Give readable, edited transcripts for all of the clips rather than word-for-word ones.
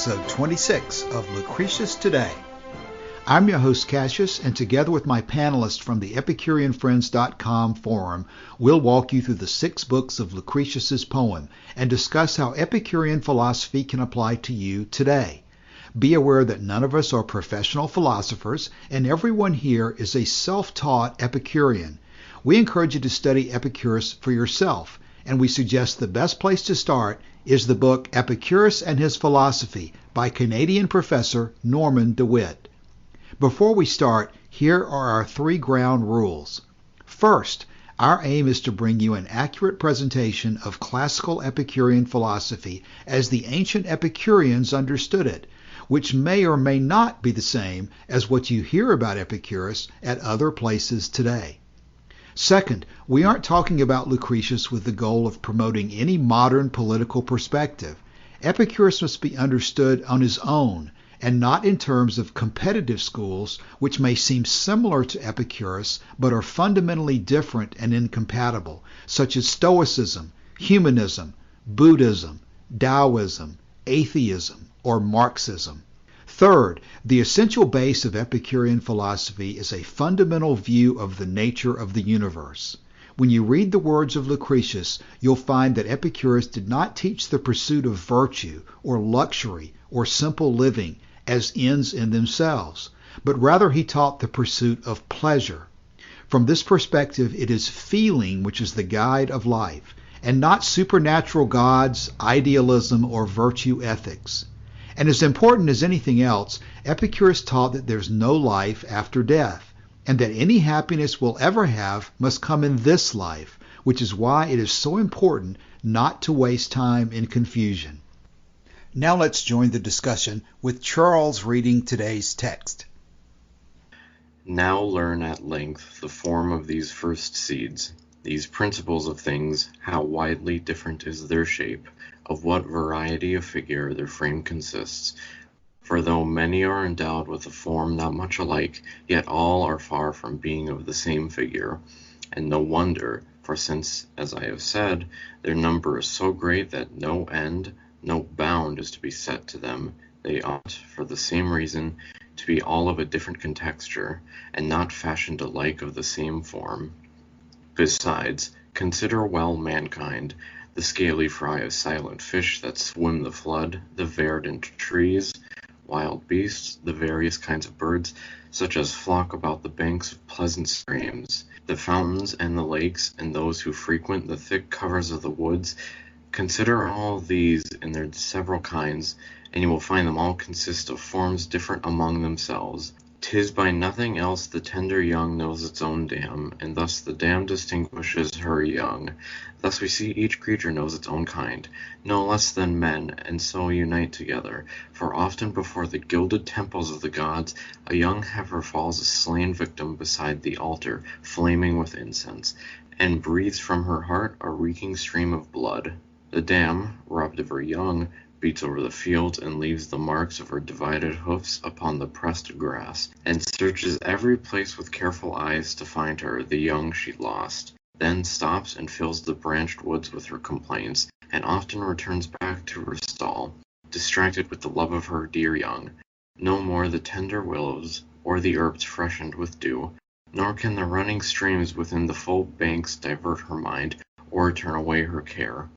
episode 26 of Lucretius Today. I'm your host Cassius, and together with my panelists from the EpicureanFriends.com forum, we'll walk you through the 6 books of Lucretius's poem and discuss how Epicurean philosophy can apply to you today. Be aware that none of us are professional philosophers, and everyone here is a self-taught Epicurean. We encourage you to study Epicurus for yourself, and we suggest the best place to start is the book Epicurus and His Philosophy by Canadian professor Norman DeWitt. Before we start, here are our 3 ground rules. First, our aim is to bring you an accurate presentation of classical Epicurean philosophy as the ancient Epicureans understood it, which may or may not be the same as what you hear about Epicurus at other places today. Second, we aren't talking about Lucretius with the goal of promoting any modern political perspective. Epicurus must be understood on his own, and not in terms of competitive schools which may seem similar to Epicurus but are fundamentally different and incompatible, such as Stoicism, Humanism, Buddhism, Taoism, Atheism, or Marxism. Third, the essential base of Epicurean philosophy is a fundamental view of the nature of the universe. When you read the words of Lucretius, you'll find that Epicurus did not teach the pursuit of virtue or luxury or simple living as ends in themselves, but rather he taught the pursuit of pleasure. From this perspective, it is feeling which is the guide of life, and not supernatural gods, idealism, or virtue ethics. And as important as anything else, Epicurus taught that there's no life after death, and that any happiness we'll ever have must come in this life, which is why it is so important not to waste time in confusion. Now let's join the discussion with Charles reading today's text. Now learn at length the form of these first seeds, these principles of things, how widely different is their shape, of what variety of figure their frame consists. For though many are endowed with a form not much alike, yet all are far from being of the same figure. And no wonder, for since, as I have said, their number is so great that no end, no bound is to be set to them, they ought, for the same reason, to be all of a different contexture, and not fashioned alike of the same form. Besides, consider well mankind, the scaly fry of silent fish that swim the flood, the verdant trees, wild beasts, the various kinds of birds, such as flock about the banks of pleasant streams, the fountains and the lakes, and those who frequent the thick covers of the woods. Consider all these in their several kinds, and you will find them all consist of forms different among themselves. 'Tis by nothing else the tender young knows its own dam, and thus the dam distinguishes her young. Thus we see each creature knows its own kind, no less than men, and so unite together. For often before the gilded temples of the gods, a young heifer falls a slain victim beside the altar, flaming with incense, and breathes from her heart a reeking stream of blood. The dam, robbed of her young, beats over the field and leaves the marks of her divided hoofs upon the pressed grass, and searches every place with careful eyes to find her, the young she lost. Then stops and fills the branched woods with her complaints, and often returns back to her stall, distracted with the love of her dear young. No more the tender willows, or the herbs freshened with dew, nor can the running streams within the full banks divert her mind, or turn away her care.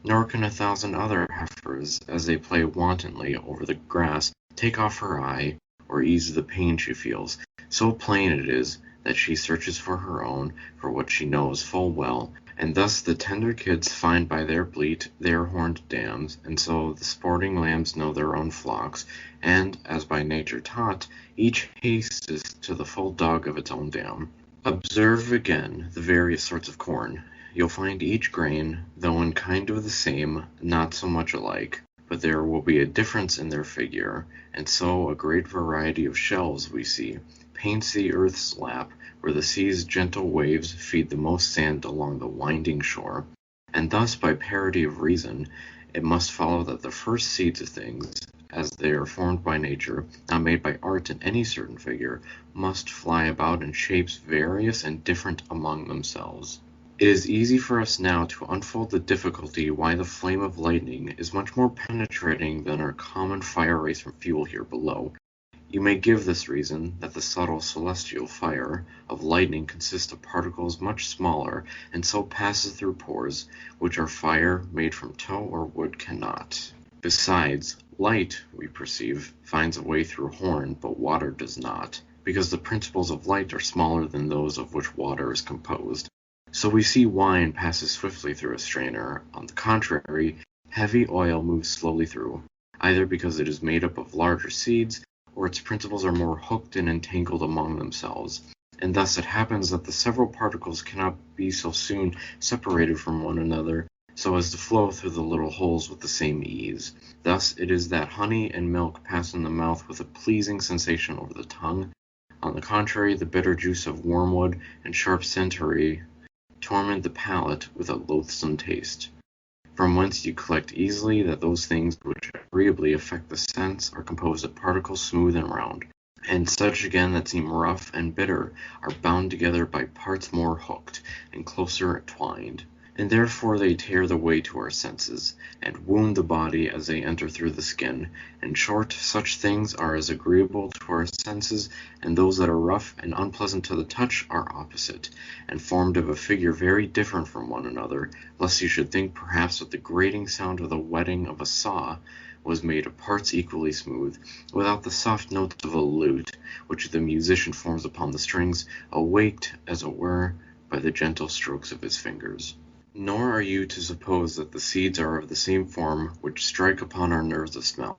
Nor can 1,000 other heifers, as they play wantonly over the grass, take off her eye, or ease the pain she feels. So plain it is that she searches for her own, for what she knows full well, and thus the tender kids find by their bleat their horned dams, and so the sporting lambs know their own flocks, and, as by nature taught, each hastes to the full dog of its own dam. Observe again the various sorts of corn. You'll find each grain, though in kind of the same, not so much alike, but there will be a difference in their figure, and so a great variety of shells we see, paints the earth's lap, where the sea's gentle waves feed the most sand along the winding shore. And thus, by parity of reason, it must follow that the first seeds of things, as they are formed by nature, not made by art in any certain figure, must fly about in shapes various and different among themselves. It is easy for us now to unfold the difficulty why the flame of lightning is much more penetrating than our common fire rays from fuel here below. You may give this reason that the subtle celestial fire of lightning consists of particles much smaller, and so passes through pores, which our fire made from tow or wood cannot. Besides, light, we perceive, finds a way through horn, but water does not, because the principles of light are smaller than those of which water is composed. So we see wine passes swiftly through a strainer. On the contrary, heavy oil moves slowly through, either because it is made up of larger seeds, or its principles are more hooked and entangled among themselves, and thus it happens that the several particles cannot be so soon separated from one another, so as to flow through the little holes with the same ease. Thus it is that honey and milk pass in the mouth with a pleasing sensation over the tongue. On the contrary, the bitter juice of wormwood and sharp centaury torment the palate with a loathsome taste. From whence you collect easily that those things which agreeably affect the sense are composed of particles smooth and round, and such again that seem rough and bitter are bound together by parts more hooked and closer twined, and therefore they tear the way to our senses, and wound the body as they enter through the skin. In short, such things are as agreeable to our senses, and those that are rough and unpleasant to the touch are opposite, and formed of a figure very different from one another, lest you should think perhaps that the grating sound of the whetting of a saw was made of parts equally smooth, without the soft notes of a lute, which the musician forms upon the strings, awaked, as it were, by the gentle strokes of his fingers. Nor are you to suppose that the seeds are of the same form which strike upon our nerves of smell,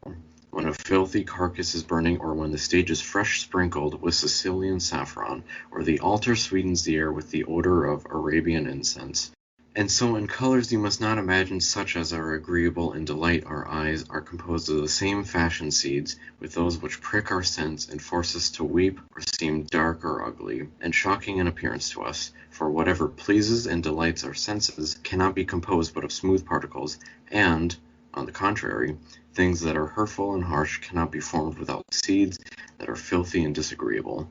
when a filthy carcass is burning, or when the stage is fresh sprinkled with Sicilian saffron, or the altar sweetens the air with the odor of Arabian incense. And so in colors you must not imagine such as are agreeable and delight our eyes are composed of the same fashion seeds with those which prick our sense and force us to weep or seem dark or ugly and shocking in appearance to us. For whatever pleases and delights our senses cannot be composed but of smooth particles, and, on the contrary, things that are hurtful and harsh cannot be formed without seeds that are filthy and disagreeable.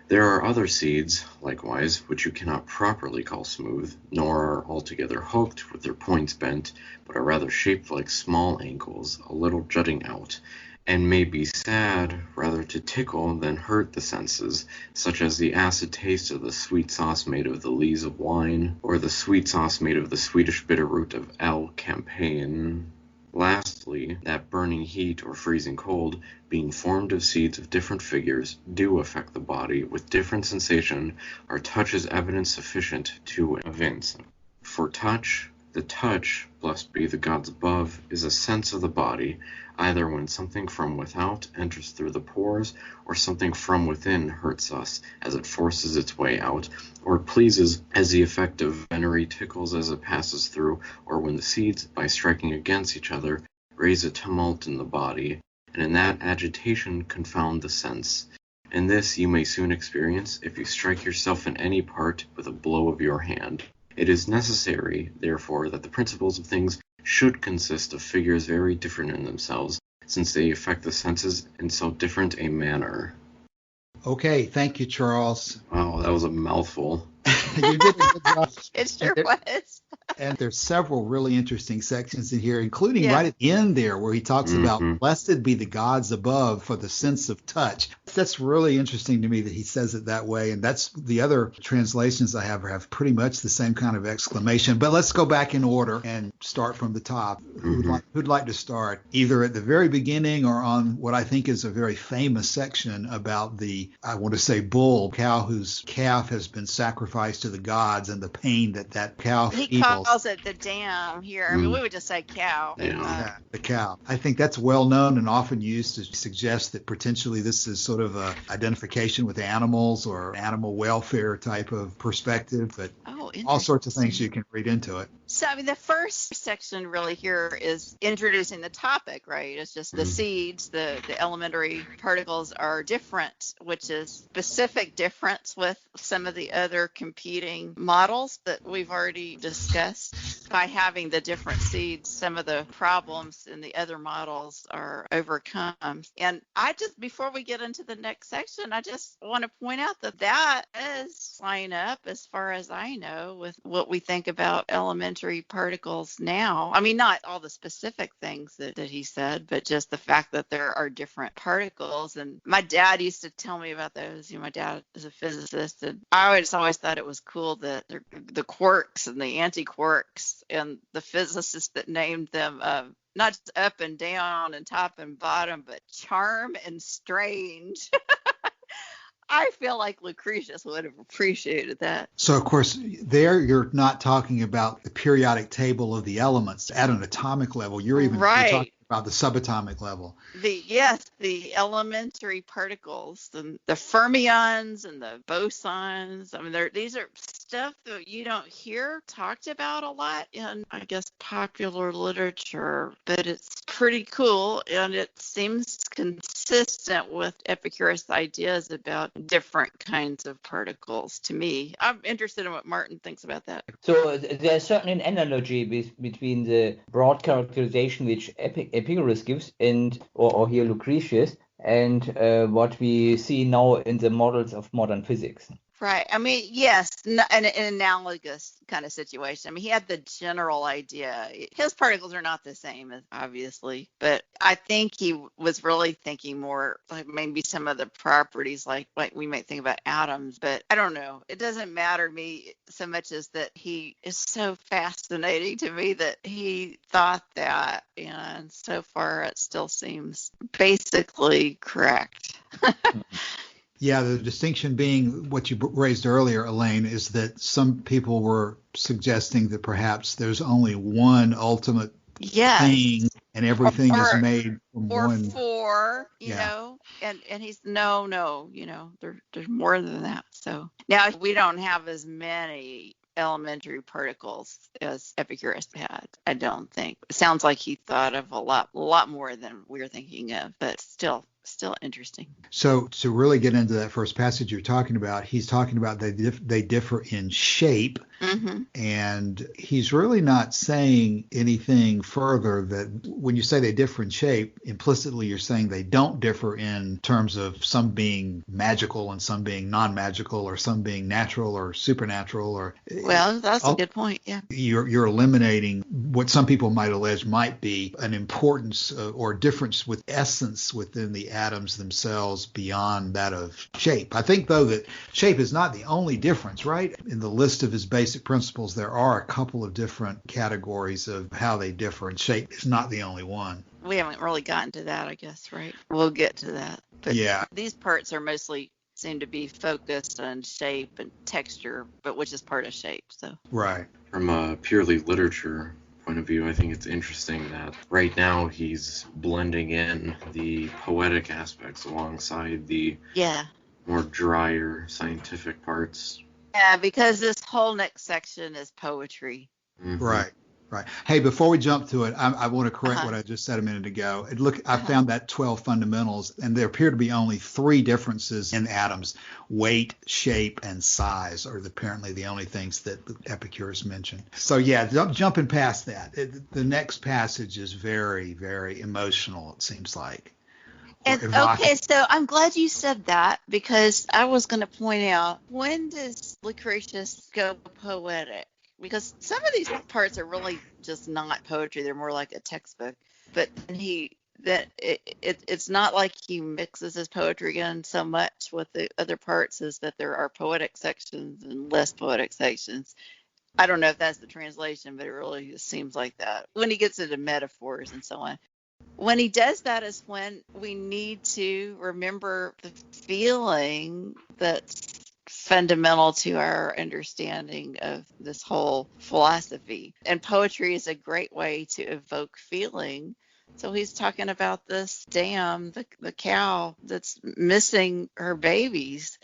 There are other seeds, likewise, which you cannot properly call smooth, nor are altogether hooked with their points bent, but are rather shaped like small ankles, a little jutting out, and may be sad rather to tickle than hurt the senses, such as the acid taste of the sweet sauce made of the lees of wine, or the sweet sauce made of the Swedish bitter root of L. campaign. Lastly, that burning heat or freezing cold, being formed of seeds of different figures, do affect the body with different sensation. Our touch is evidence sufficient to evince. For touch, the touch, blessed be the gods above, is a sense of the body, either when something from without enters through the pores, or something from within hurts us as it forces its way out, or pleases as the effect of venery tickles as it passes through, or when the seeds, by striking against each other, raise a tumult in the body, and in that agitation confound the sense. And this you may soon experience if you strike yourself in any part with a blow of your hand. It is necessary, therefore, that the principles of things should consist of figures very different in themselves, since they affect the senses in so different a manner. Okay, thank you, Charles. Wow, that was a mouthful. You did a good job. It sure was. And there's several really interesting sections in here, including right at the end there where he talks about blessed be the gods above for the sense of touch. That's really interesting to me that he says it that way. And that's the other translations I have pretty much the same kind of exclamation. But let's go back in order and start from the top. Who'd like to start either at the very beginning or on what I think is a very famous section about the, I want to say, bull cow whose calf has been sacrificed to the gods and the pain that cow feels. He calls it the dam here. I mean, we would just say cow. Yeah, the cow. I think that's well known and often used to suggest that potentially this is sort of a identification with animals or animal welfare type of perspective, but all sorts of things you can read into it. So, I mean, the first section really here is introducing the topic, right? It's just the seeds, the elementary particles are different, which is specific difference with some of the other competing models that we've already discussed. by having the different seeds, some of the problems in the other models are overcome. And before we get into the next section, I just want to point out that does line up, as far as I know, with what we think about elementary particles now. I mean, not all the specific things that he said, but just the fact that there are different particles. And my dad used to tell me about those. My dad is a physicist, and I always thought it was cool that the quarks and the anti-quarks, and the physicists that named them not just up and down and top and bottom, but charm and strange. I feel like Lucretius would have appreciated that. So, of course, there you're not talking about the periodic table of the elements at an atomic level. You're talking about the subatomic level. The elementary particles, the fermions and the bosons. I mean, these are stuff that you don't hear talked about a lot in, I guess, popular literature, but it's pretty cool, and it seems consistent with Epicurus' ideas about different kinds of particles to me. I'm interested in what Martin thinks about that. So there's certainly an analogy between the broad characterization which Epicurus gives or here Lucretius, and what we see now in the models of modern physics. Right. I mean, yes, an analogous kind of situation. I mean, he had the general idea. His particles are not the same, obviously, but I think he was really thinking more like maybe some of the properties like we might think about atoms, but I don't know. It doesn't matter to me so much as that he is so fascinating to me that he thought that, and so far it still seems basically correct. Yeah, the distinction being what you raised earlier, Elaine, is that some people were suggesting that perhaps there's only one ultimate thing, and everything is made from one. Or four, you know, and he's no, there's more than that. So now we don't have as many elementary particles as Epicurus had, I don't think. It sounds like he thought of a lot more than we're thinking of, but still interesting. So to really get into that first passage you're talking about, he's talking about they differ in shape, and he's really not saying anything further that when you say they differ in shape, implicitly you're saying they don't differ in terms of some being magical and some being non-magical, or some being natural or supernatural. Or well, that's a good point. Yeah, you're eliminating what some people might allege might be an importance or difference with essence within the atoms themselves beyond that of shape. I think, though, that shape is not the only difference, right? In the list of his basic principles, there are a couple of different categories of how they differ, and shape is not the only one. We haven't really gotten to that, I guess, right? We'll get to that. But yeah, these parts are mostly seem to be focused on shape and texture, but which is part of shape. So right. From a purely literature point of view, I think it's interesting that right now he's blending in the poetic aspects alongside the more drier scientific parts. Yeah, because this whole next section is poetry. Mm-hmm. Right. Hey, before we jump to it, I want to correct what I just said a minute ago. I found that 12 fundamentals, and there appear to be only 3 differences in atoms. Weight, shape, and size are apparently the only things that Epicurus mentioned. So yeah, jumping past that, the next passage is very, very emotional, it seems like. Okay, so I'm glad you said that, because I was going to point out, when does Lucretius go poetic? Because some of these parts are really just not poetry; they're more like a textbook. But it's not like he mixes his poetry in so much with the other parts, as that there are poetic sections and less poetic sections. I don't know if that's the translation, but it really just seems like that when he gets into metaphors and so on. When he does that is when we need to remember the feeling that's fundamental to our understanding of this whole philosophy. And poetry is a great way to evoke feeling. So he's talking about this dam, the cow that's missing her babies.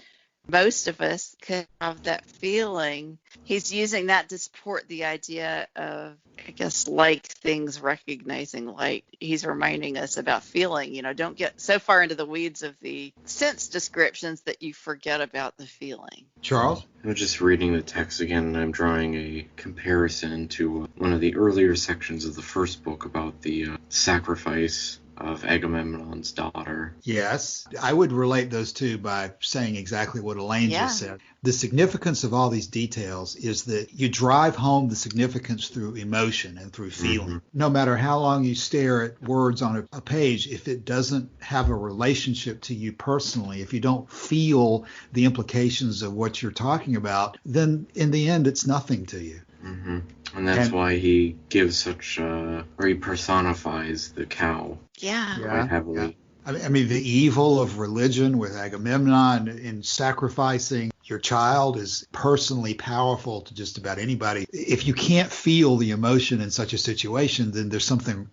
most of us could have that feeling. He's using that to support the idea of, I guess, like things recognizing light. He's reminding us about feeling. Don't get so far into the weeds of the sense descriptions that you forget about the feeling. Charles? I was just reading the text again, and I'm drawing a comparison to one of the earlier sections of the first book about the sacrifice of Agamemnon's daughter. Yes, I would relate those two by saying exactly what Elaine just said. The significance of all these details is that you drive home the significance through emotion and through feeling. Mm-hmm. No matter how long you stare at words on a page, if it doesn't have a relationship to you personally, if you don't feel the implications of what you're talking about, then in the end, it's nothing to you. Mm-hmm. And that's why he gives such, or he personifies the cow quite heavily. Yeah. I mean, the evil of religion with Agamemnon in sacrificing your child is personally powerful to just about anybody. If you can't feel the emotion in such a situation, then there's something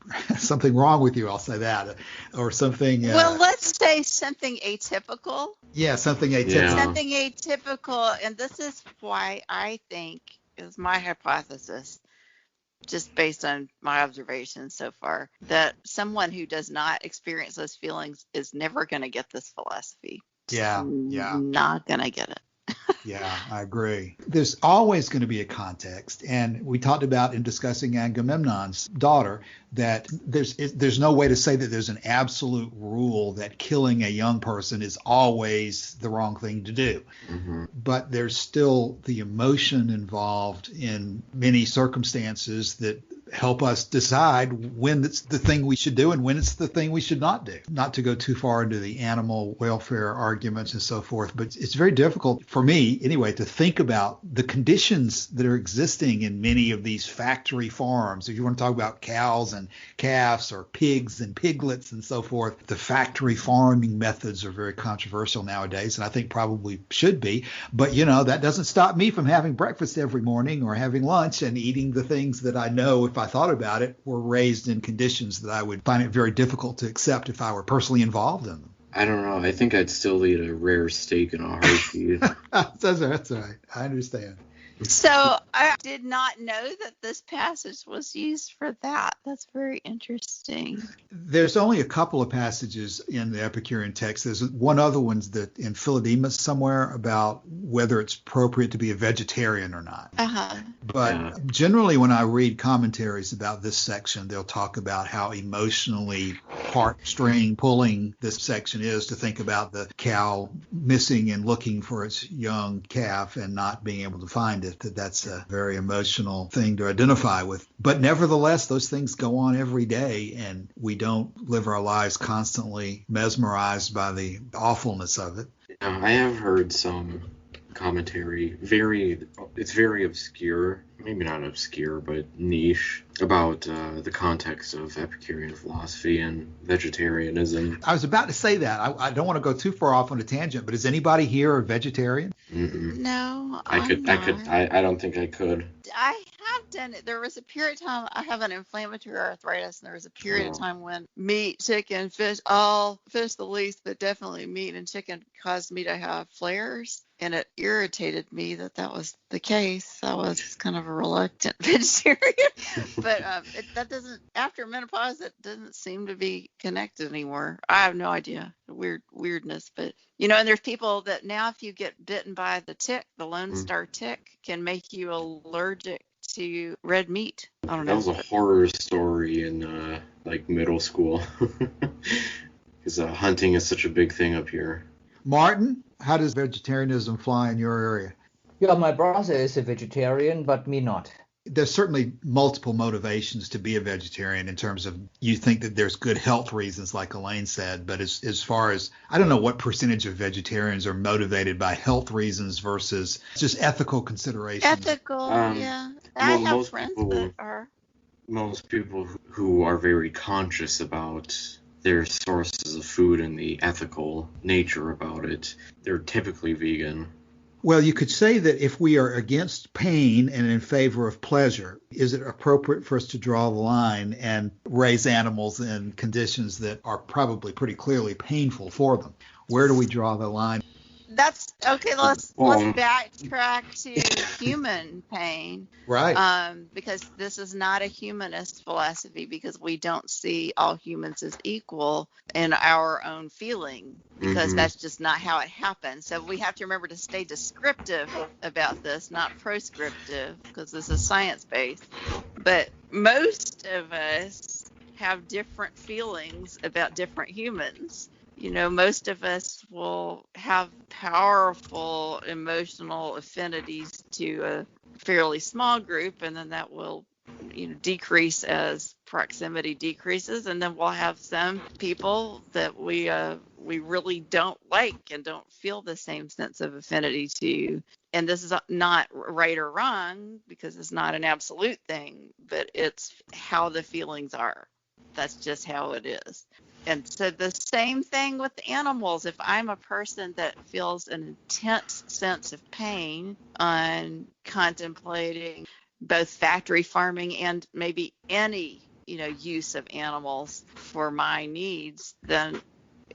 wrong with you. I'll say that, or something. Well, let's say something atypical. Yeah, something atypical. Yeah. Something atypical, and this is why I think is my hypothesis, just based on my observations so far, that someone who does not experience those feelings is never going to get this philosophy. Yeah. Not going to get it. Yeah, I agree. There's always going to be a context, and we talked about in discussing Agamemnon's daughter that there's no way to say that there's an absolute rule that killing a young person is always the wrong thing to do. Mm-hmm. But there's still the emotion involved in many circumstances that help us decide when it's the thing we should do and when it's the thing we should not do. Not to go too far into the animal welfare arguments and so forth, but it's very difficult for me anyway to think about the conditions that are existing in many of these factory farms. If you want to talk about cows and calves or pigs and piglets and so forth, the factory farming methods are very controversial nowadays, and I think probably should be. But, that doesn't stop me from having breakfast every morning or having lunch and eating the things that I know, if I thought about it, were raised in conditions that I would find it very difficult to accept if I were personally involved in them. I don't know. I think I'd still eat a rare steak in a heartbeat. That's right. I understand. So I did not know that this passage was used for that. That's very interesting. There's only a couple of passages in the Epicurean text. There's one other one that in Philodemus somewhere about whether it's appropriate to be a vegetarian or not. Uh-huh. But generally when I read commentaries about this section, they'll talk about how emotionally heartstring pulling this section is to think about the cow missing and looking for its young calf and not being able to find it. That's a very emotional thing to identify with. But nevertheless, those things go on every day, and we don't live our lives constantly mesmerized by the awfulness of it. I have heard some commentary, it's very obscure, maybe not obscure, but niche, about the context of Epicurean philosophy and vegetarianism. I was about to say that. I don't want to go too far off on a tangent, but is anybody here a vegetarian? Mm-mm. No, I don't think I could. I have done it. There was a period of time, I have an inflammatory arthritis, and there was a period of time when meat, chicken, fish the least, but definitely meat and chicken caused me to have flares. And it irritated me that was the case. I was kind of a reluctant vegetarian. But that doesn't, after menopause, it doesn't seem to be connected anymore. I have no idea. Weirdness. But, and there's people that now if you get bitten by the tick, the Lone Star tick can make you allergic to red meat. I don't know. That was a horror story in middle school. Because hunting is such a big thing up here. Martin, how does vegetarianism fly in your area? Yeah, my brother is a vegetarian, but me not. There's certainly multiple motivations to be a vegetarian in terms of you think that there's good health reasons, like Elaine said, but as far as, I don't know what percentage of vegetarians are motivated by health reasons versus just ethical considerations. Ethical, yeah. I have friends that are. Most people who are very conscious about their sources of food and the ethical nature about it, they're typically vegan. Well, you could say that if we are against pain and in favor of pleasure, is it appropriate for us to draw the line and raise animals in conditions that are probably pretty clearly painful for them? Where do we draw the line? That's okay. Let's Well, backtrack to human pain, Right. because this is not a humanist philosophy, because we don't see all humans as equal in our own feeling, because that's just not how it happens. So we have to remember to stay descriptive about this, not proscriptive, because this is science based. But most of us have different feelings about different humans. Most of us will have powerful emotional affinities to a fairly small group, and then that will, decrease as proximity decreases, and then we'll have some people that we really don't like and don't feel the same sense of affinity to. And this is not right or wrong, because it's not an absolute thing, but it's how the feelings are. That's just how it is. And so the same thing with animals. If I'm a person that feels an intense sense of pain on contemplating both factory farming and maybe any, use of animals for my needs, then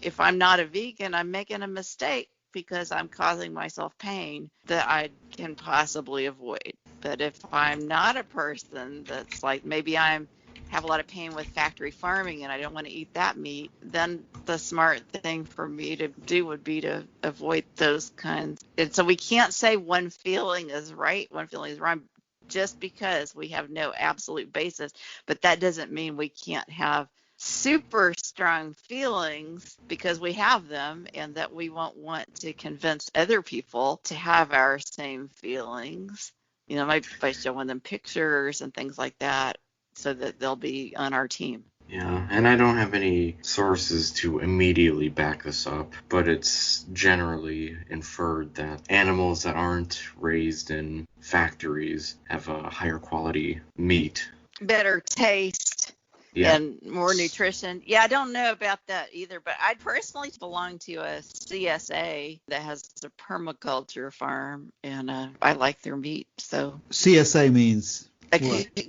if I'm not a vegan, I'm making a mistake, because I'm causing myself pain that I can possibly avoid. But if I'm not a person that's like, maybe have a lot of pain with factory farming and I don't want to eat that meat, then the smart thing for me to do would be to avoid those kinds. And so we can't say one feeling is right, one feeling is wrong, just because we have no absolute basis. But that doesn't mean we can't have super strong feelings, because we have them, and that we won't want to convince other people to have our same feelings, maybe by showing them pictures and things like that, so that they'll be on our team. Yeah, and I don't have any sources to immediately back this up, but it's generally inferred that animals that aren't raised in factories have a higher quality meat. Better taste. Yeah. And more nutrition. Yeah, I don't know about that either, but I personally belong to a CSA that has a permaculture farm, and I like their meat. So CSA means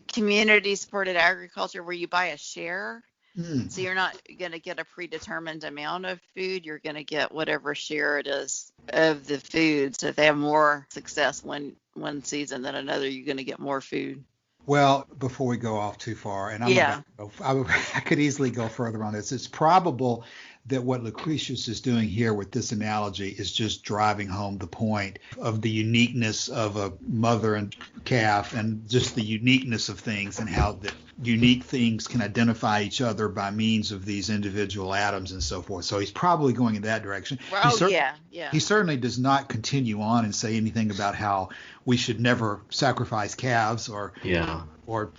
community supported agriculture, where you buy a share. Mm. So you're not going to get a predetermined amount of food. You're going to get whatever share it is of the food. So if they have more success one season than another, you're going to get more food. Well, before we go off too far, and I could easily go further on this, it's probable that what Lucretius is doing here with this analogy is just driving home the point of the uniqueness of a mother and calf, and just the uniqueness of things, and how the unique things can identify each other by means of these individual atoms and so forth. So he's probably going in that direction. Well, He certainly does not continue on and say anything about how we should never sacrifice calves or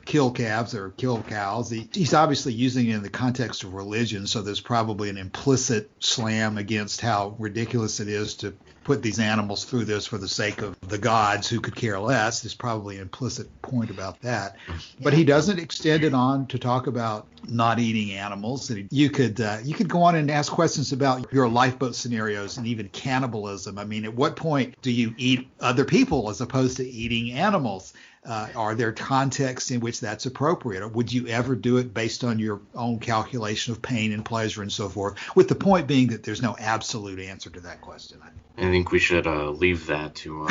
kill calves or kill cows. He's obviously using it in the context of religion, so there's probably an implicit slam against how ridiculous it is to put these animals through this for the sake of the gods who could care less. There's probably an implicit point about that. Yeah. But he doesn't extend it on to talk about not eating animals. You could go on and ask questions about your lifeboat scenarios and even cannibalism. I mean, at what point do you eat other people as opposed to eating animals? Are there contexts in which that's appropriate? Or would you ever do it based on your own calculation of pain and pleasure and so forth? With the point being that there's no absolute answer to that question. I think we should leave that to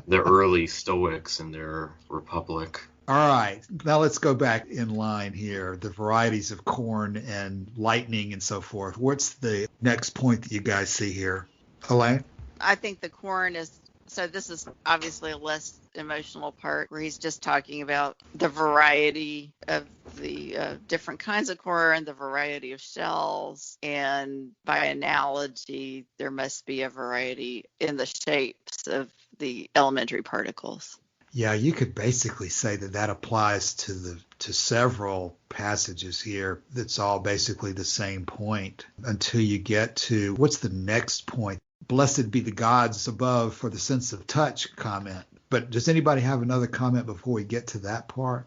the early Stoics and their Republic. All right. Now let's go back in line here. The varieties of corn and lightning and so forth. What's the next point that you guys see here? Elaine? I think the corn is, so this is obviously a less emotional part, where he's just talking about the variety of the different kinds of corn, the variety of shells, and by analogy, there must be a variety in the shapes of the elementary particles. Yeah, you could basically say that applies to several passages here. That's all basically the same point until you get to, what's the next point? Blessed be the gods above for the sense of touch comment. But does anybody have another comment before we get to that part?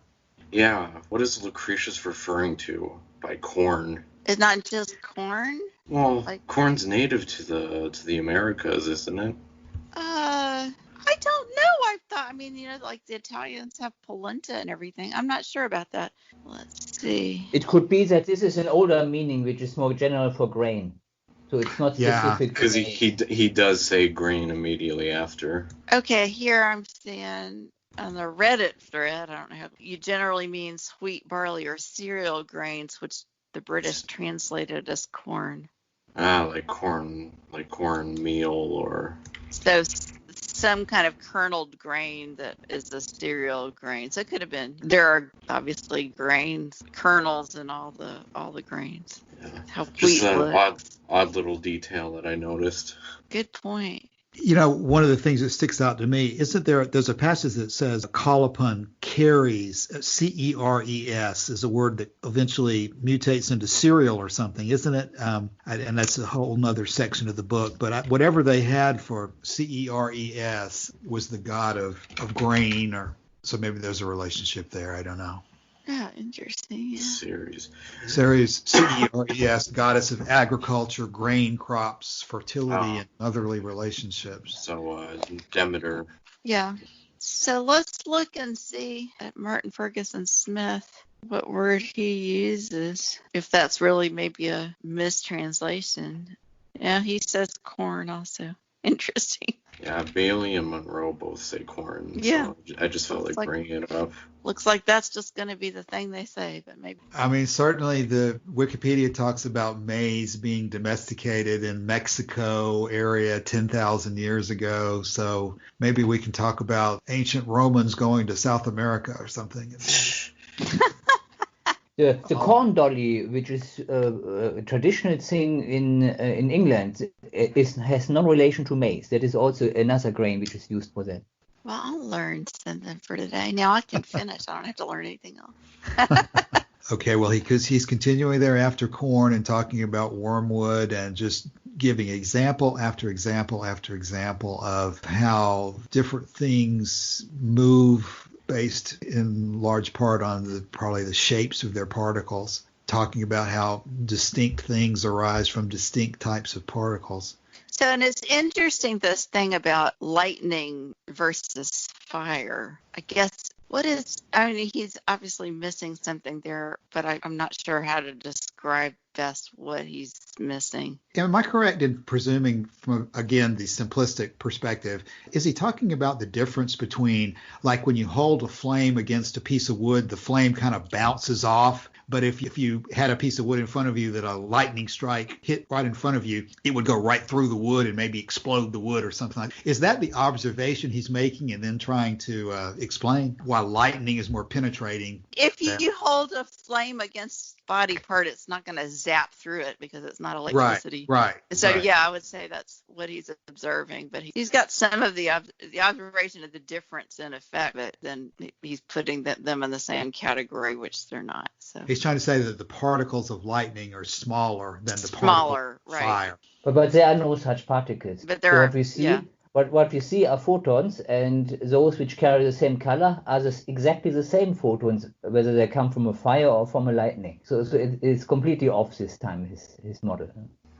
Yeah, what is Lucretius referring to by corn? It's not just corn? Well, corn's native to the Americas, isn't it? I don't know. I thought, like the Italians have polenta and everything. I'm not sure about that. Let's see. It could be that this is an older meaning which is more general for grain. So it's not Yeah. specific. Because he does say grain immediately after. Okay, here I'm seeing on the Reddit thread, I don't know how you generally mean wheat, barley, or cereal grains, which the British translated as corn. Like corn meal or. So some kind of kerneled grain that is a cereal grain. So it could have been. There are obviously grains, kernels, in all the grains. Yeah. How Just wheat an looks. odd little detail that I noticed. Good point. You know, one of the things that sticks out to me, there's a passage that says call upon caries, C-E-R-E-S is a word that eventually mutates into cereal or something, isn't it? And that's a whole nother section of the book. But whatever they had for C-E-R-E-S was the god of grain, or so maybe there's a relationship there. I don't know. Yeah, interesting. Yeah. Ceres, Ceres, goddess of agriculture, grain crops, fertility, and motherly relationships. So Demeter. Yeah. So let's look and see at Martin Ferguson Smith what word he uses, if that's really maybe a mistranslation. Yeah, he says corn also. Interesting. Yeah, Bailey and Monroe both say corn. Yeah. So I just felt like bringing it up. Looks like that's just going to be the thing they say, but maybe. I mean, certainly the Wikipedia talks about maize being domesticated in Mexico area 10,000 years ago. So maybe we can talk about ancient Romans going to South America or something. The corn dolly, which is a traditional thing in England, has no relation to maize. That is also another grain which is used for that. Well, I'll learn something for today. Now I can finish. I don't have to learn anything else. Okay, well, because he's continuing there after corn and talking about wormwood and just giving example after example after example of how different things move based in large part on probably the shapes of their particles, talking about how distinct things arise from distinct types of particles. So, and it's interesting, this thing about lightning versus fire. I guess he's obviously missing something there, but I'm not sure how to describe best what he's missing. Am I correct in presuming from, again, the simplistic perspective, is he talking about the difference between, like when you hold a flame against a piece of wood, the flame kind of bounces off? But if you had a piece of wood in front of you that a lightning strike hit right in front of you, it would go right through the wood and maybe explode the wood or something like that. Is that the observation he's making and then trying to explain why lightning is more penetrating? If you hold a flame against body part, it's not going to zap through it because it's not electricity. Right. So right. Yeah, I would say that's what he's observing. But he's got some of the observation of the difference in effect, but then he's putting them in the same category, which they're not. So he's trying to say that the particles of lightning are smaller than the particles of fire. But there are no such particles. But there are. What we see, yeah. what we see are photons, and those which carry the same color are exactly the same photons, whether they come from a fire or from a lightning. So it's completely off this time, his model.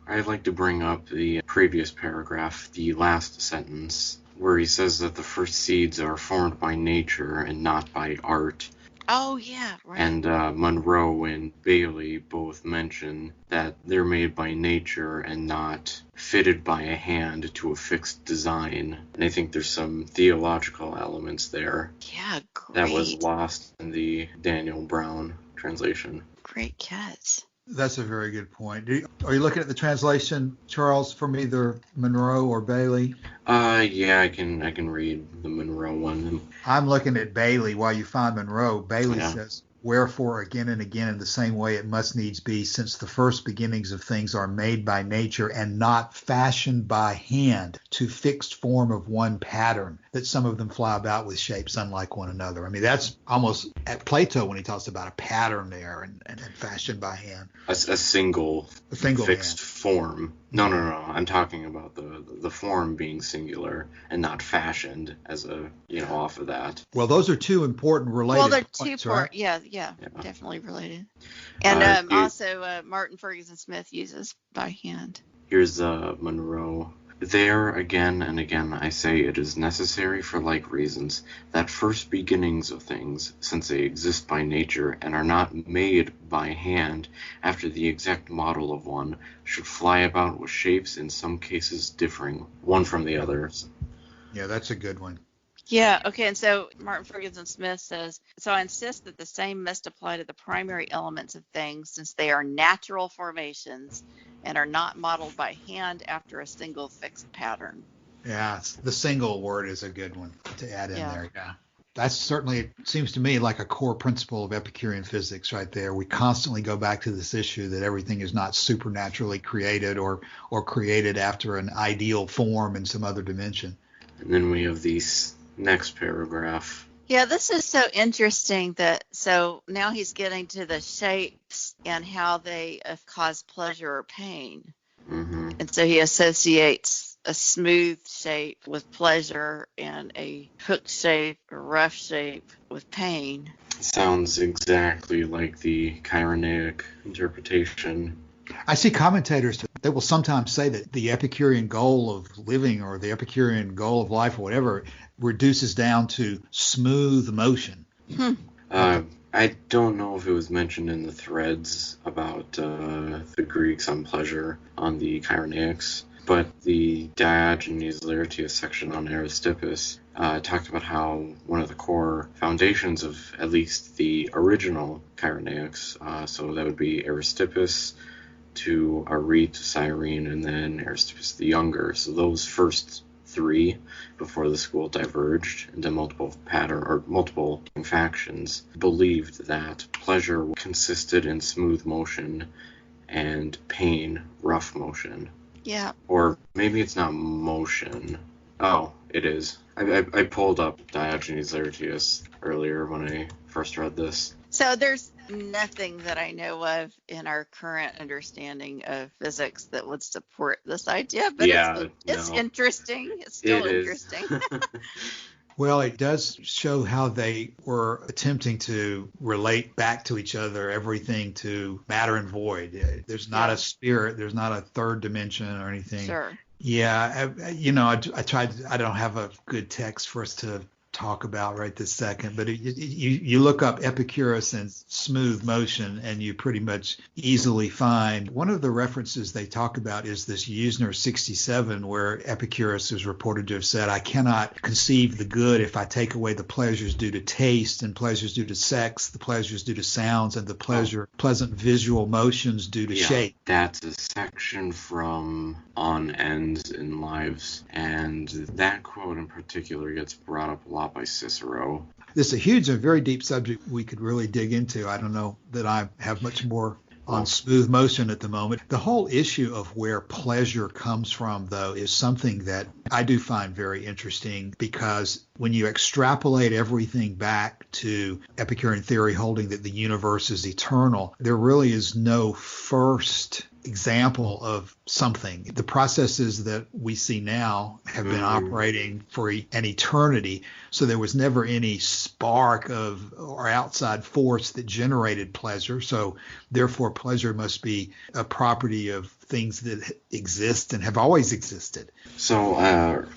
I'd like to bring up the previous paragraph, the last sentence, where he says that the first seeds are formed by nature and not by art. Oh, yeah, right. And Monroe and Bailey both mention that they're made by nature and not fitted by a hand to a fixed design. And I think there's some theological elements there. Yeah, great. That was lost in the Daniel Brown translation. Great catch. That's a very good point. Are you looking at the translation, Charles, from either Monroe or Bailey? Yeah, I can read the Monroe one. I'm looking at Bailey while you find Monroe. Bailey says, wherefore again and again in the same way it must needs be, since the first beginnings of things are made by nature and not fashioned by hand to fixed form of one pattern, that some of them fly about with shapes unlike one another. I mean, that's almost at Plato when he talks about a pattern there and fashioned by hand. A single fixed form. No. I'm talking about the form being singular and not fashioned as off of that. Well, those are two important related Well, they're points, two right? Yeah, definitely related. And also Martin Ferguson Smith uses by hand. Here's Monroe. There, again and again, I say it is necessary for like reasons that first beginnings of things, since they exist by nature and are not made by hand after the exact model of one, should fly about with shapes in some cases differing one from the others. Yeah, that's a good one. Yeah, okay, and so Martin Ferguson Smith says, so I insist that the same must apply to the primary elements of things since they are natural formations and are not modeled by hand after a single fixed pattern. Yeah, the single word is a good one to add in Yeah. there. Yeah. That's certainly, seems to me, like a core principle of Epicurean physics right there. We constantly go back to this issue that everything is not supernaturally created or created after an ideal form in some other dimension. And then we have these next paragraph. Yeah, this is so interesting that so now he's getting to the shapes and how they cause pleasure or pain. Mm-hmm. And so he associates a smooth shape with pleasure and a hooked shape or rough shape with pain. Sounds exactly like the Chironaic interpretation. I see commentators, they will sometimes say that the Epicurean goal of living or the Epicurean goal of life or whatever reduces down to smooth motion. I don't know if it was mentioned in the threads about the Greeks on pleasure on the Chironaics, but the Diogenes Laertius section on Aristippus talked about how one of the core foundations of at least the original Chironaics, so that would be Aristippus to Ari to Cyrene, and then Aristippus the Younger. So those first three, before the school diverged into multiple factions, believed that pleasure consisted in smooth motion and pain rough motion. Yeah. Or maybe it's not motion. Oh, it is. I pulled up Diogenes Laertius earlier when I first read this. So there's nothing that I know of in our current understanding of physics that would support this idea, but it's interesting. It's still interesting. Well, it does show how they were attempting to relate back to each other everything to matter and void. There's not a spirit, there's not a third dimension or anything. Sure. Yeah, I tried. I don't have a good text for us to talk about right this second, but you look up Epicurus and smooth motion and you pretty much easily find one of the references they talk about is this Usner 67, where Epicurus is reported to have said, I cannot conceive the good if I take away the pleasures due to taste and pleasures due to sex, the pleasures due to sounds, and the pleasant visual motions due to shape. That's a section from On Ends in Lives, and that quote in particular gets brought up a lot by Cicero. This is a huge and very deep subject we could really dig into. I don't know that I have much more on smooth motion at the moment. The whole issue of where pleasure comes from, though, is something that I do find very interesting, because when you extrapolate everything back to Epicurean theory holding that the universe is eternal, there really is no first example of something. The processes that we see now have been operating for an eternity, so there was never any spark of or outside force that generated pleasure. So therefore pleasure must be a property of things that exist and have always existed. So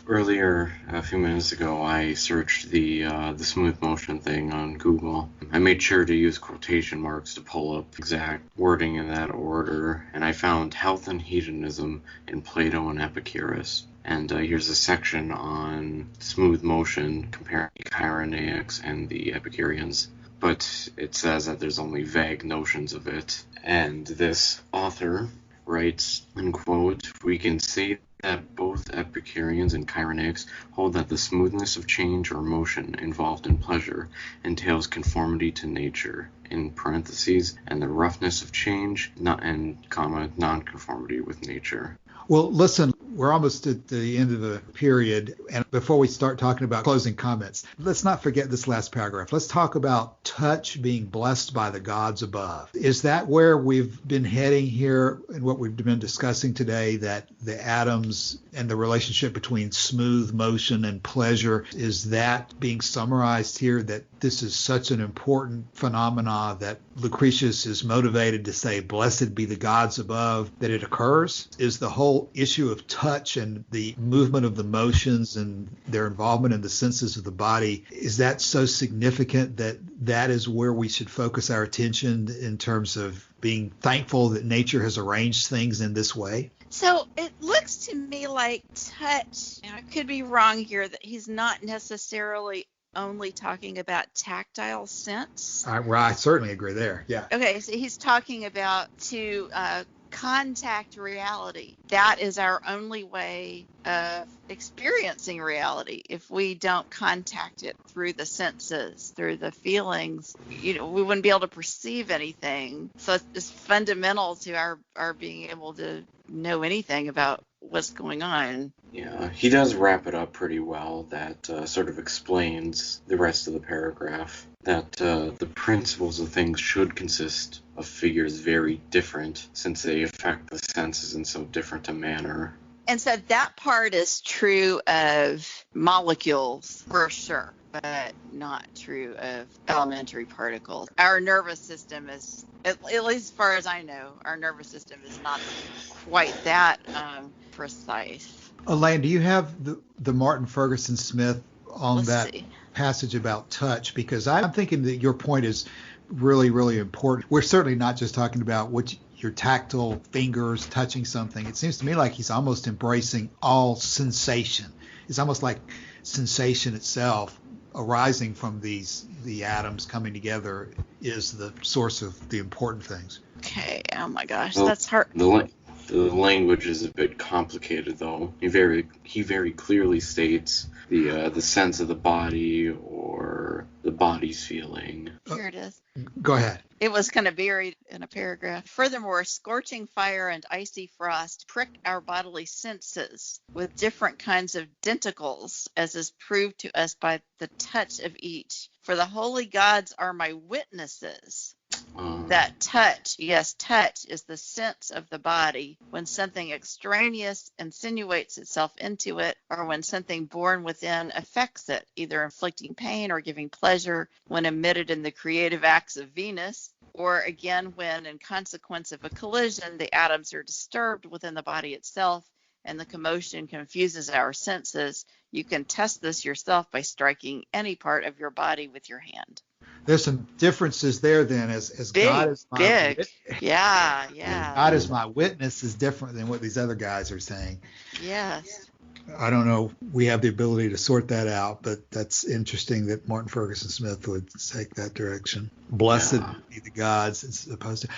earlier, a few minutes ago, I searched the smooth motion thing on Google. I made sure to use quotation marks to pull up exact wording in that order, and I found health and hedonism in Plato and Epicurus. And here's a section on smooth motion comparing the Chironaics and the Epicureans. But it says that there's only vague notions of it. And this author writes, and quote, we can say that both Epicureans and Chironaics hold that the smoothness of change or motion involved in pleasure entails conformity to nature, in parentheses, and the roughness of change, non-conformity with nature. Well, listen, we're almost at the end of the period, and before we start talking about closing comments, let's not forget this last paragraph. Let's talk about touch being blessed by the gods above. Is that where we've been heading here and what we've been discussing today, that the atoms and the relationship between smooth motion and pleasure, is that being summarized here, that this is such an important phenomena that Lucretius is motivated to say, blessed be the gods above, that it occurs? Is the whole issue of touch touch and the movement of the motions and their involvement in the senses of the body, is that so significant that that is where we should focus our attention in terms of being thankful that nature has arranged things in this way? So it looks to me like touch, and I could be wrong here, that he's not necessarily only talking about tactile sense. I certainly agree there. Yeah. Okay, so he's talking about to contact reality. That is our only way of experiencing reality. If we don't contact it through the senses, through the feelings, we wouldn't be able to perceive anything. So it's fundamental to our being able to know anything about what's going on. Yeah, he does wrap it up pretty well. That sort of explains the rest of the paragraph, that the principles of things should consist of figures very different, since they affect the senses in so different a manner. And so that part is true of molecules for sure, but not true of elementary particles. Our nervous system is, at least as far as I know, our nervous system is not quite that precise. Elaine, do you have the Martin Ferguson Smith on Let's that see. passage about touch? Because I'm thinking that your point is really, really important. We're certainly not just talking about your tactile fingers touching something. It seems to me like he's almost embracing all sensation. It's almost like sensation itself arising from the atoms coming together is the source of the important things. Okay, oh my gosh, Well, that's hard. The language is a bit complicated, though. He very clearly states the sense of the body or the body's feeling. Here it is. Go ahead. It was kind of buried in a paragraph. Furthermore, scorching fire and icy frost prick our bodily senses with different kinds of denticles, as is proved to us by the touch of each. For the holy gods are my witnesses. That touch is the sense of the body when something extraneous insinuates itself into it, or when something born within affects it, either inflicting pain or giving pleasure, when emitted in the creative acts of Venus, or again when, in consequence of a collision, the atoms are disturbed within the body itself and the commotion confuses our senses. You can test this yourself by striking any part of your body with your hand. There's some differences there then, as Big, God is my big. Yeah. God is my witness is different than what these other guys are saying. Yes. I don't know. We have the ability to sort that out, but that's interesting that Martin Ferguson Smith would take that direction. Blessed be the gods as opposed to.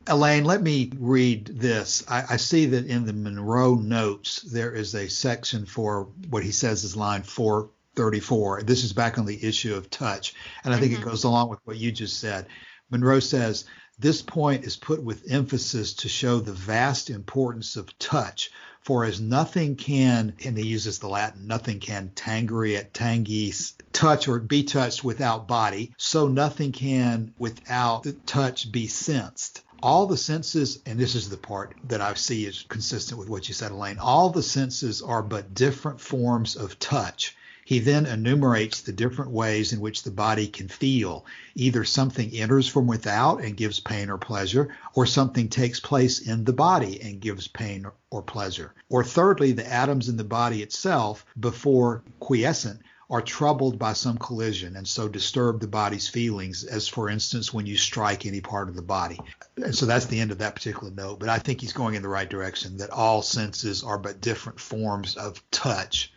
Elaine, let me read this. I see that in the Monroe notes, there is a section for what he says is line 434. This is back on the issue of touch, and I think it goes along with what you just said. Monroe says, this point is put with emphasis to show the vast importance of touch, for as nothing can, and he uses the Latin, nothing can tangere et tangis, touch or be touched without body, so nothing can without the touch be sensed. All the senses, and this is the part that I see is consistent with what you said, Elaine, all the senses are but different forms of touch. He then enumerates the different ways in which the body can feel. Either something enters from without and gives pain or pleasure, or something takes place in the body and gives pain or pleasure. Or thirdly, the atoms in the body itself, before quiescent, are troubled by some collision and so disturb the body's feelings, as for instance when you strike any part of the body. And so that's the end of that particular note. But I think he's going in the right direction, that all senses are but different forms of touch,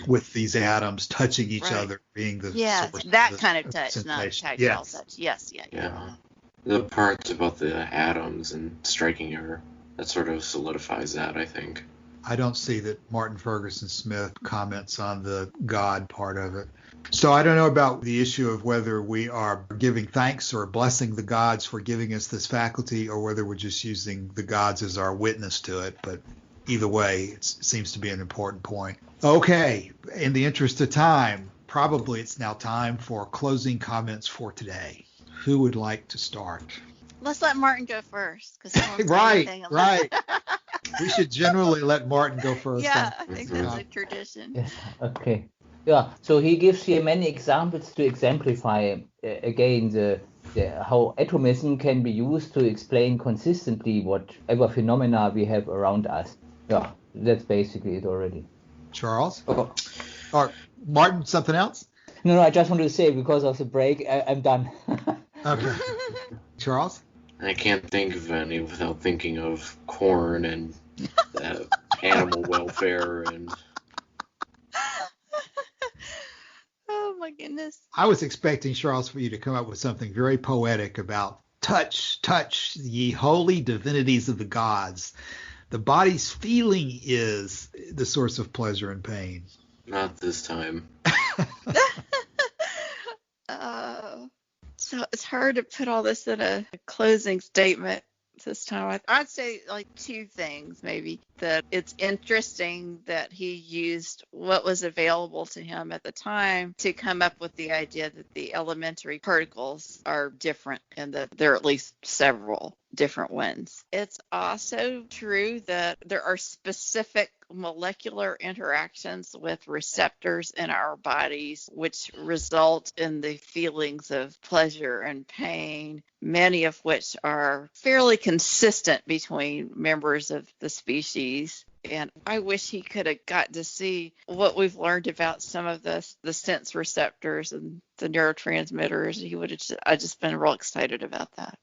with these atoms touching each other being the source that of the kind of touch, sensation. not tactile touch. Yes. The parts about the atoms and striking her, that sort of solidifies that, I think. I don't see that Martin Ferguson Smith comments on the God part of it. So I don't know about the issue of whether we are giving thanks or blessing the gods for giving us this faculty, or whether we're just using the gods as our witness to it. But either way, it seems to be an important point. Okay, in the interest of time, probably it's now time for closing comments for today. Who would like to start? Let's let Martin go first. Right. We should generally let Martin go first. Yeah, I think that's a tradition. Yes. Okay. Yeah. So he gives here many examples to exemplify again the how atomism can be used to explain consistently whatever phenomena we have around us. Yeah. That's basically it already. Charles? Oh. Or Martin, something else? No, I just wanted to say, because of the break, I'm done. Okay. Charles? I can't think of any without thinking of corn and animal welfare and... Oh my goodness. I was expecting, Charles, for you to come up with something very poetic about touch, ye holy divinities of the gods. The body's feeling is the source of pleasure and pain. Not this time. So it's hard to put all this in a closing statement this time. I'd say like two things maybe. That it's interesting that he used what was available to him at the time to come up with the idea that the elementary particles are different and that there are at least several different ones. It's also true that there are specific molecular interactions with receptors in our bodies which result in the feelings of pleasure and pain, many of which are fairly consistent between members of the species. And I wish he could have got to see what we've learned about some of the sense receptors and the neurotransmitters. He would have just been real excited about that.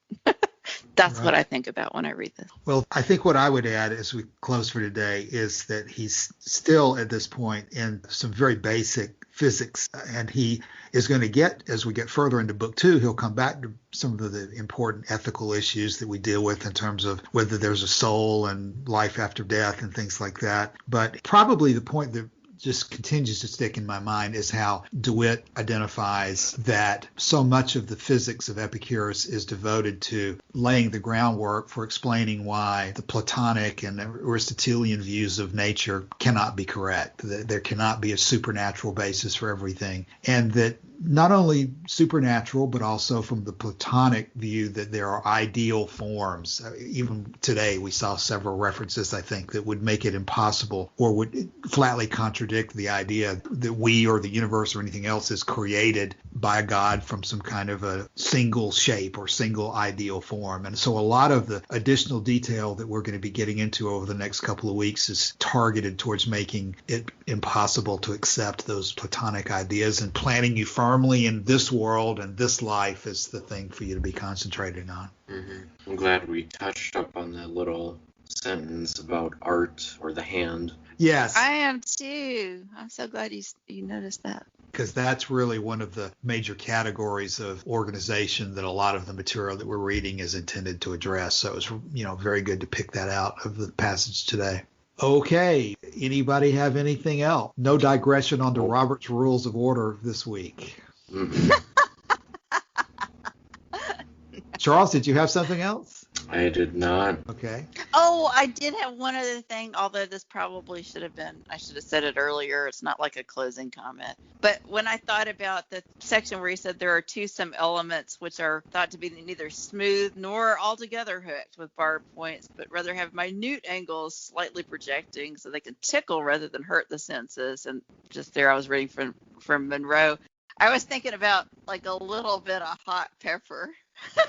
That's what I think about when I read this. Well, I think what I would add as we close for today is that he's still at this point in some very basic physics, and he is going to get, as we get further into book 2, he'll come back to some of the important ethical issues that we deal with in terms of whether there's a soul and life after death and things like that. But probably the point that just continues to stick in my mind is how DeWitt identifies that so much of the physics of Epicurus is devoted to laying the groundwork for explaining why the Platonic and Aristotelian views of nature cannot be correct, that there cannot be a supernatural basis for everything, and that not only supernatural, but also from the Platonic view that there are ideal forms. Even today, we saw several references, I think, that would make it impossible or would flatly contradict the idea that we or the universe or anything else is created by God from some kind of a single shape or single ideal form. And so a lot of the additional detail that we're going to be getting into over the next couple of weeks is targeted towards making it impossible to accept those Platonic ideas and planting you firmly in this world and this life is the thing for you to be concentrating on. Mm-hmm. I'm glad we touched up on that little sentence about art or the hand. Yes. I am too. I'm so glad you noticed that. Because that's really one of the major categories of organization that a lot of the material that we're reading is intended to address. So it was, very good to pick that out of the passage today. Okay. Anybody have anything else? No digression onto Robert's Rules of Order this week. Mm-hmm. Charles, did you have something else? I did not. Okay. Oh, I did have one other thing, although this probably I should have said it earlier. It's not like a closing comment. But when I thought about the section where he said there are some elements which are thought to be neither smooth nor altogether hooked with barbed points, but rather have minute angles slightly projecting so they can tickle rather than hurt the senses. And just there I was reading from Monroe. I was thinking about like a little bit of hot pepper.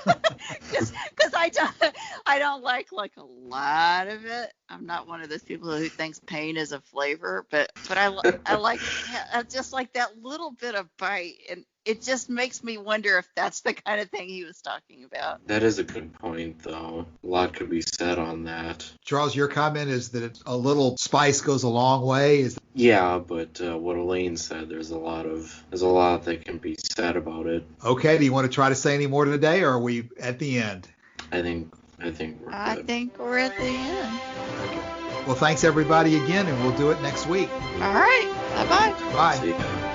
Because I don't like a lot of it. I'm not one of those people who thinks pain is a flavor, but I like just like that little bit of bite, and it just makes me wonder if that's the kind of thing he was talking about. That is a good point, though. A lot could be said on that. Charles, your comment is that a little spice goes a long way. Yeah, but what Elaine said, there's a lot that can be said about it. Okay. Do you want to try to say any more today, or are we at the end? I think we're good. I think we're at the end. Okay. Well, thanks everybody again, and we'll do it next week. All right. Bye-bye. Bye. See ya.